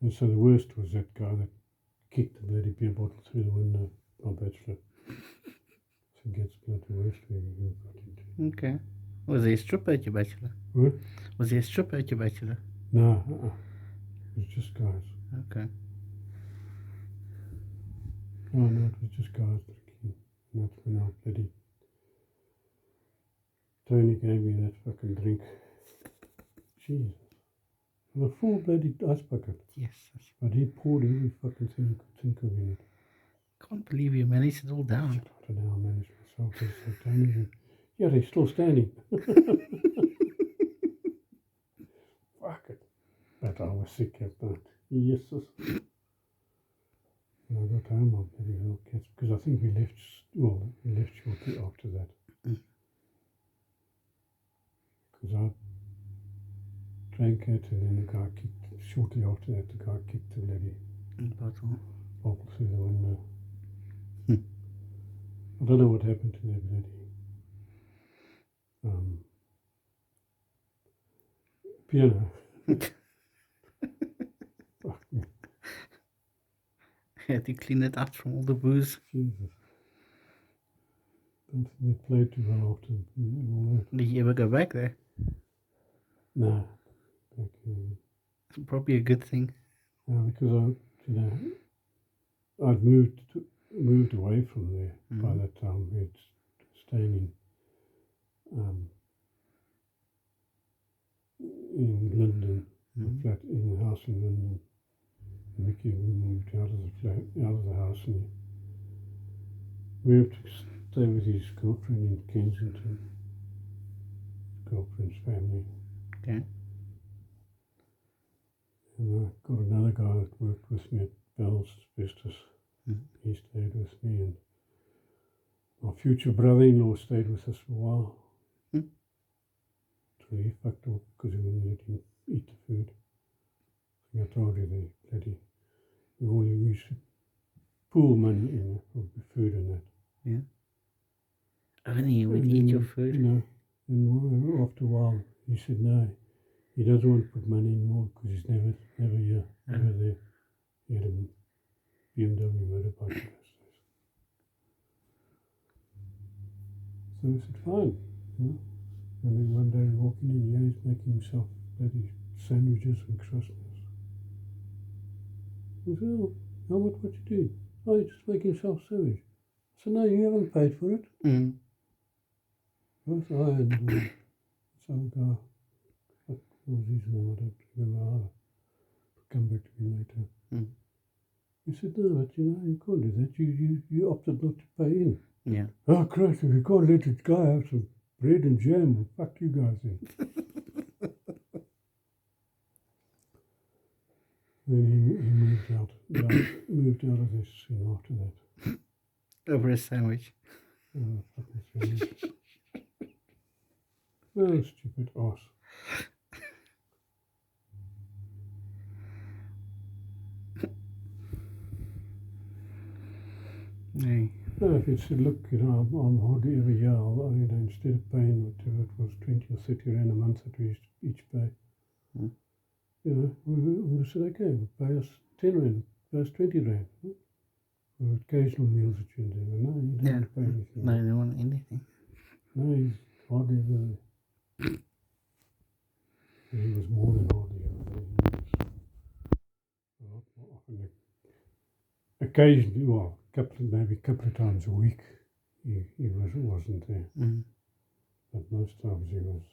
And so the worst was that guy that kicked the bloody beer bottle through the window, my bachelor. So it gets bloody worst where you got into. Okay. Was he a stripper at your bachelor? What? Was he a stripper at your bachelor? No, it was just guys. Okay. Oh no, it was just guys drinking. And that's when I bloody Tony gave me that fucking drink. Jesus. And a full bloody ice bucket. Yes. But he poured every fucking thing you could think of in it. Can't believe you managed it all down. I don't know how I managed myself. So Tony, yeah, they're still standing. Fuck it. But I was sick at night. Yes. When I got home, I bloody well cats, because I think we left shortly after that. Because I drank it, and then the guy shortly after that, the guy kicked the bloody bottle through the window. I don't know what happened to that bloody piano. Fuck me. Had to clean it up from all the booze. Jesus. Don't think it played too well after all that. Did you ever go back there? No. It's probably a good thing. Because I'd moved away from there by that time. We'd staying in London, a flat in a house in London. And Mickey moved out of the house and moved to stay with his girlfriend in Kensington. His girlfriend's family. Okay. And I got another guy that worked with me at Bell's Asbestos. He stayed with me, and my future brother-in-law stayed with us for a while. So he fucked up because he wouldn't let him eat the food. I think I told you we all used to pool money in for food and that. Yeah. Only you would eat your food. And after a while, he said no. He doesn't want to put money in more because he's never here, never there. He had a BMW motorbike in those days. So I said, fine. And then one day walking in, he's making himself bloody sandwiches and croissants. I said, oh, what you doing? Oh, he's just making himself sandwich. I said, no, you haven't paid for it. Both I and some guy. What was his name? I don't remember either. Come back to me later. He said, no, but you can't do that. You opted not to pay in. Yeah. Oh, Christ, if you can't let this guy have some bread and jam, fuck you guys then. Then he moved out of this scene after that. Over a sandwich. Oh, fucking sandwich. Oh, stupid ass. Hey. No, if you said, look, I'm hardly ever here, instead of paying whatever it was, 20 or 30 rand a month that we used to each pay, we would have said, okay, pay us 10 rand, pay us 20 rand. Or occasional meals that you do. But no, you don't pay anything. No, they don't want anything. No, he's hardly ever there. He was more than hardly ever there. He was a lot more often. Occasionally, well, maybe a couple of times a week, he wasn't there. But most times he was.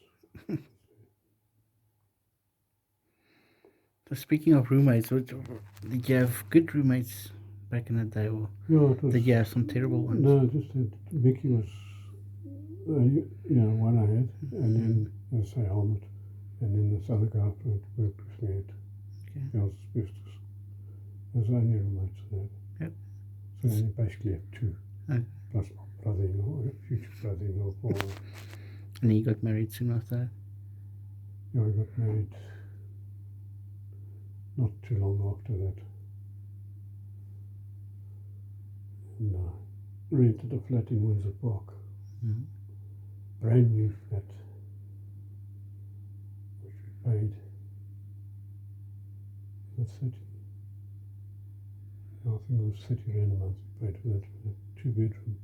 So speaking of roommates, did you have good roommates back in the day, or did you have some terrible ones? No, just that Mickey was, one I had, and then, let's say, Helmut, and then this other guy worked with me at Bell's Asbestos. Those are only roommates I had. Yep. So I basically had two, plus my brother-in-law, future brother-in-law, Paul. And he got married soon after that? Yeah, I got married not too long after that. And rented a flat in Windsor Park. Brand new flat, which we paid I think it was 30 rand a month we paid for that. 2 bedroom.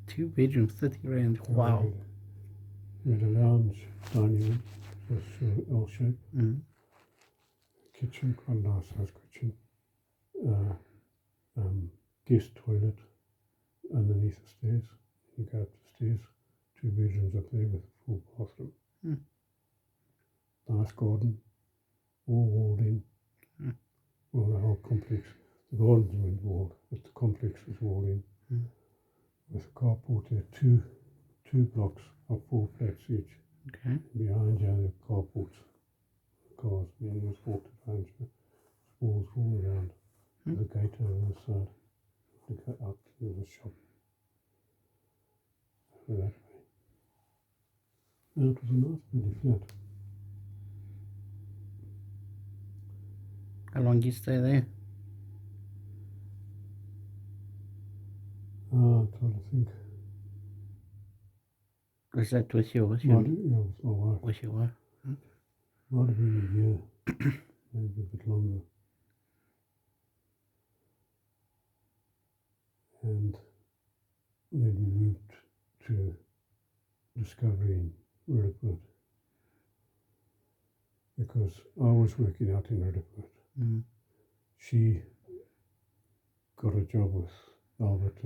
2 bedrooms, 30 rand. Wow. We had a lounge dining room, so it's L shape. Kitchen, quite a nice size kitchen. Guest toilet underneath the stairs. You go up the stairs, 2 bedrooms up there with a full bathroom. Nice garden, all walled in. Well, the whole complex. The gardens weren't walled, but the complex was walled in. With a carport there, two blocks of 4 flats each. Okay. Behind you, the carports, cars, and you just walked behind you. Walls all around. There's a gate over the side. You go out, there's a shop. Over that way. And it was a nice, pretty flat. How long did you stay there? I'm trying to think. Was that with your wife? Yeah, with my wife. With your wife? Might have been a year, maybe a bit longer. And then we moved to Discovery in Rudderport. Because I was working out in Rudderport. She got a job with Albert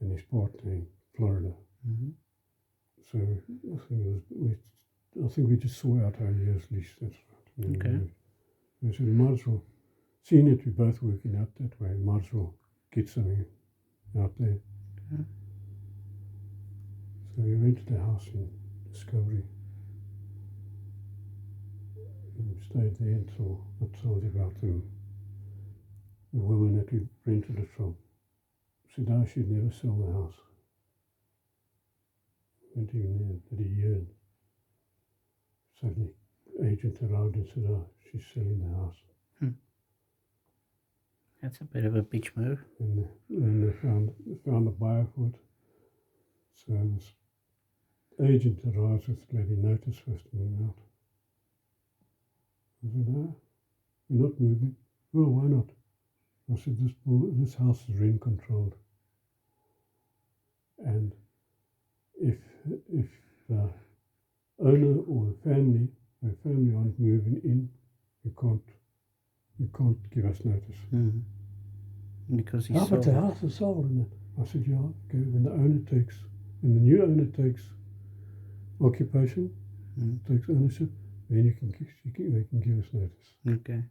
and his partner in Florida. So I think we just saw out our year's lease. That's right. Okay. We said we might as well, seeing that we're both working out that way, we might as well get something out there. So we rented a house in Discovery. And we stayed there until I told you about the woman that we rented it from. Said no, she'd never sell the house. Went even there, did a year. Suddenly, agent arrived and said, oh, she's selling the house. That's a bit of a bitch move. And then they found a buyer for it. So this agent arrives with bloody notice for us to move out. I said, no, we're not moving. Well, why not? I said, this house is rent controlled. And if the owner or the family aren't moving in, you can't give us notice. Because he's but the house is sold, isn't it? I said, yeah, okay. When the new owner takes occupation, takes ownership, then they can give us notice. Okay.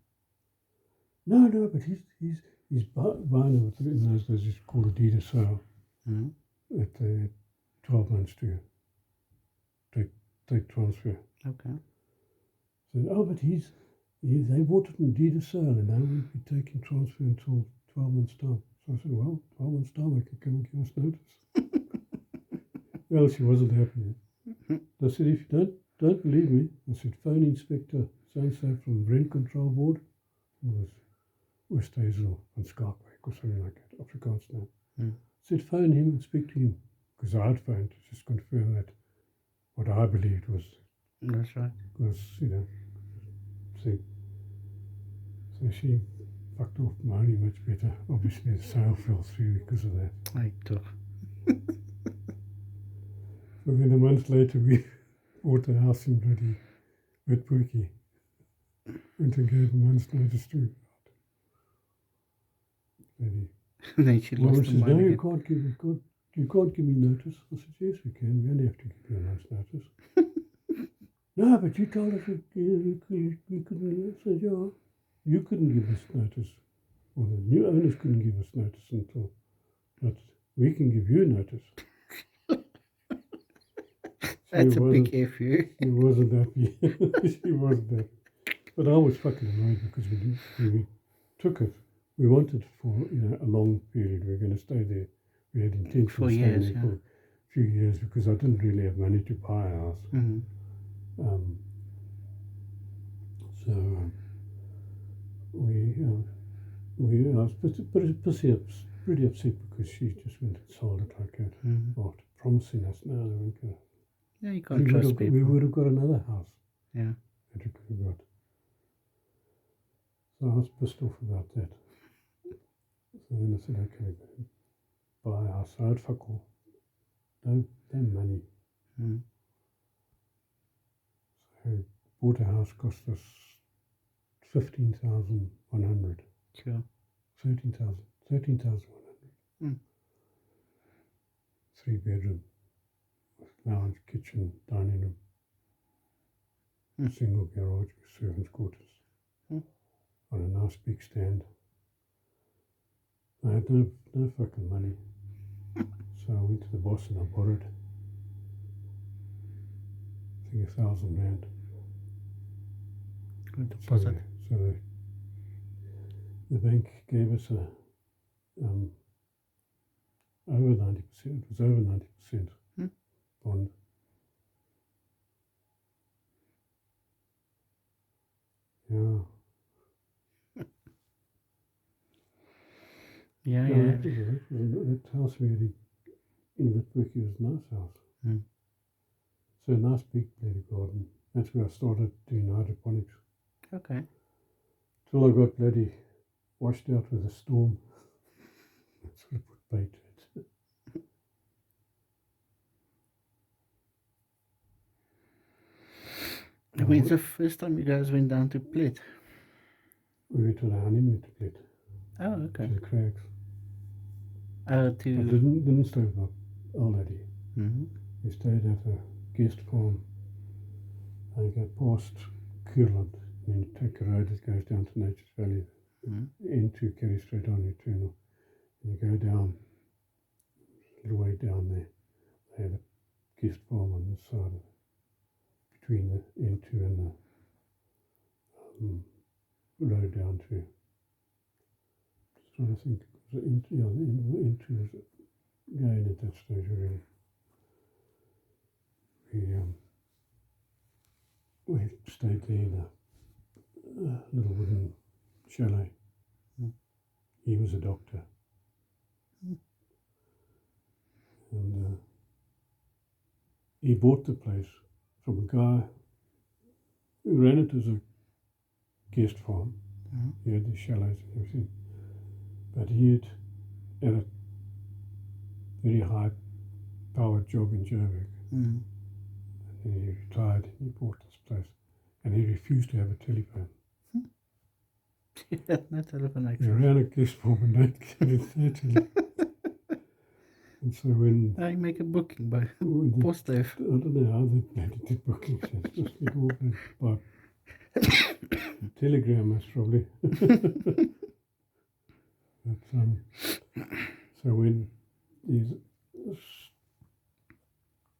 No, but he's buying it in those days. It's called a deed of sale. At 12 months to take transfer. Okay. So, but they bought it in deed of sale, and now we'll be taking transfer until 12 months time. So I said, well, 12 months time, they can come and give us notice. Well, she wasn't happy. I said, if you don't believe me, I said, phone Inspector so-and-so from Rent Control Board. It was West Hazel and Skarkwyk or something like that, Afrikaans name. I said, phone him and speak to him. Because I'd phoned to just confirm that what I believed was... That's right. Was, so she fucked off money much better. Obviously the sale fell through because of that. Tough. So then a month later we bought a house in bloody Witpoortjie. Went and gave a month's notice to bloody... And then she lost the money. No, you can't give me notice. I said, yes, we can. We only have to give you a month's notice. No, but you told us we couldn't. I said, yeah, you couldn't give us notice. Or the new owners couldn't give us notice until... But we can give you notice. That's a big F you. She wasn't happy. She wasn't happy. But I was fucking annoyed because we took it. We wanted for a long period. We were going to stay there. We had intention of staying there for a few years because I didn't really have money to buy a house. So I was pretty upset because she just went and sold it like that after promising us. No, they weren't going to. Yeah, you can't trust people. We would have got another house. Yeah. That we could have got. So I was pissed off about that. So then I said, okay, buy a house. I had fuck all. No money. Mm. So bought a house, cost us 15,100. Sure. 13,100. Mm. 3-bedroom with lounge, kitchen, dining room, Mm. single garage with servants' quarters. Mm. On a nice big stand. I had no fucking money. So I went to the boss and I borrowed, I think, 1,000 rand. Good deposit. So the bank gave us a over 90%. It was over 90% bond. Yeah. Yeah. That house we had in Witwick was a nice house. Mm. So a nice big bloody garden. That's where I started doing hydroponics. Okay. Till I got bloody washed out with a storm. That's what I put bait to it. When's the first time you guys went down to Plet? We went on a honeymoon to Plet. Oh, okay. To the Crags. To... I didn't stay with my old lady. Mm-hmm. We stayed at a guest farm. I go past Kurland and then take a road that goes down to Nature's Valley. Into Kerry straight on Eternal. And you go down, a little way down there. They had a guest farm on the side of it, between the N2 and the road down to. Just trying to think. The N2 was going at that stage really. We stayed there in a little wooden chalet. He was a doctor. And he bought the place from a guy who ran it as a guest farm. He had the chalets and everything. But he had a very high powered job in Joburg. And then he retired and he bought this place. And he refused to have a telephone. He had no telephone access. He ran a guest farm and don't get it there telephone. And so when... I make a booking by post off. I don't know how they did bookings. It's just it all by telegram, most probably. But, so when this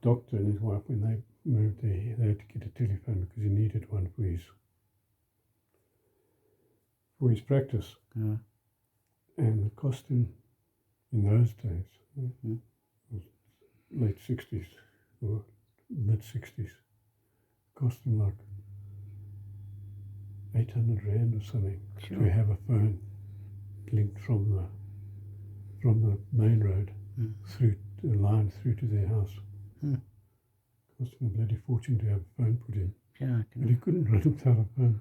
doctor and his wife, when they moved there, they had to get a telephone because he needed one for his practice. And the cost him in those days was late 60s or mid 60s. Cost him like 800 rand or something to have a phone linked from the main road through the line through to their house. Cost him a bloody fortune to have a phone put in. But he couldn't run without a phone.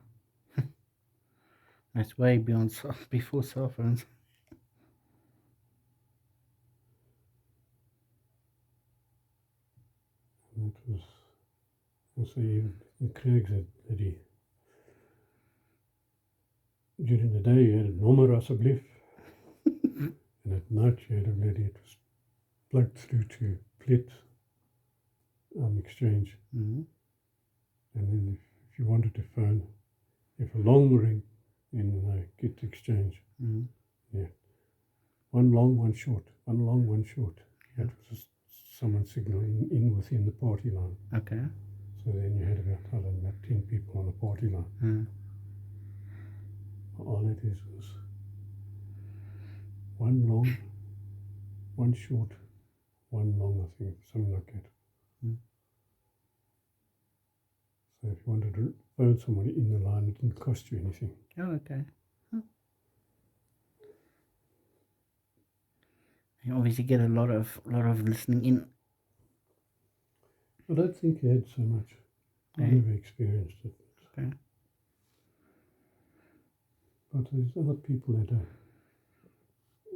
That's way beyond before cell phones. And it was, I say, the Craigs had bloody. During the day you had a nommer asseblief. And at night you had a bloody, it was plugged through to Plet exchange. And then if you wanted to phone, if a long ring, then get to exchange. Yeah. One long, one short. One long, one short. That was someone signaling in within the party line. Okay. So then you had about, I don't know, 10 people on the party line. All it is was one long, one short, one long, I think, something like that. So if you wanted to phone somebody in the line, it didn't cost you anything. Oh, okay. You obviously get a lot of listening in. I don't think you had so much. I never experienced it. Okay. but there's other people that are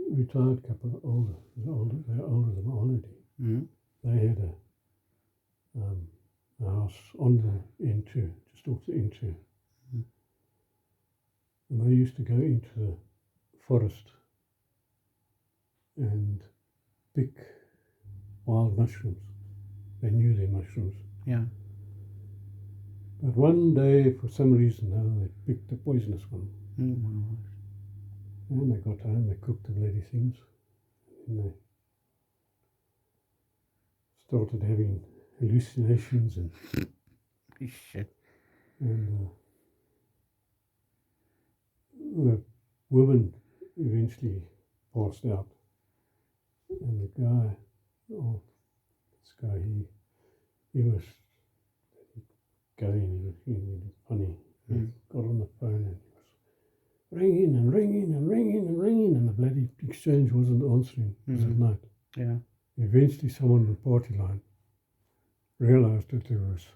retired couple, they're older than already. Mm-hmm. They had a house on the N2, just off the N2. Mm-hmm. And they used to go into the forest and pick wild mushrooms. They knew their mushrooms. Yeah. But one day, for some reason, they picked the poisonous one. Mm-hmm. And they got home, they cooked the bloody things, and they started having hallucinations and Shit. the woman eventually passed out, and the guy, this guy, he was going, he was funny. He got on the phone and he was ringing and ringing and ringing and ringing, and the bloody exchange wasn't answering. It was at night. Yeah. Eventually, someone on the party line realised that there was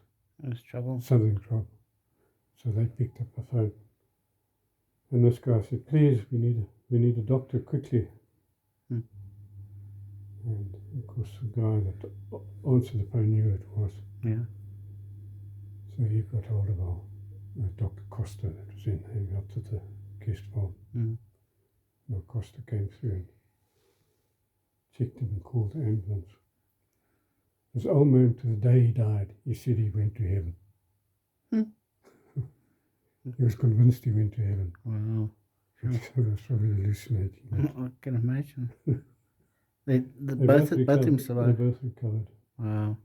trouble. something trouble, so they picked up the phone. And this guy said, "Please, we need a doctor quickly." And of course, the guy that answered the phone knew who it was. Yeah. So he got hold of Dr. Costa that was in there. He got to the guest farm. And Costa came through and checked him and called the ambulance. This old man, to the day he died, he said he went to heaven. He was convinced he went to heaven. Wow. So he was probably hallucinating. I can imagine. They both of them survived. They both recovered. Wow.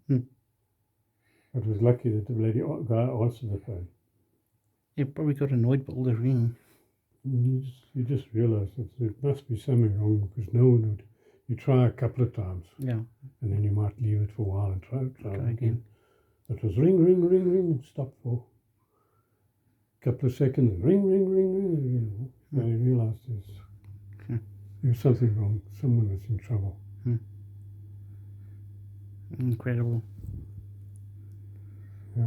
It was lucky that the lady guy answered the phone. He probably got annoyed by all the ringing. You just realised that there must be something wrong, because no one would. You try a couple of times. Yeah. And then you might leave it for a while and try again. It was ring, ring, ring, ring, and stop for a couple of seconds, and ring, ring, ring, ring again. They realised there was something wrong. Someone was in trouble. Incredible. Yeah.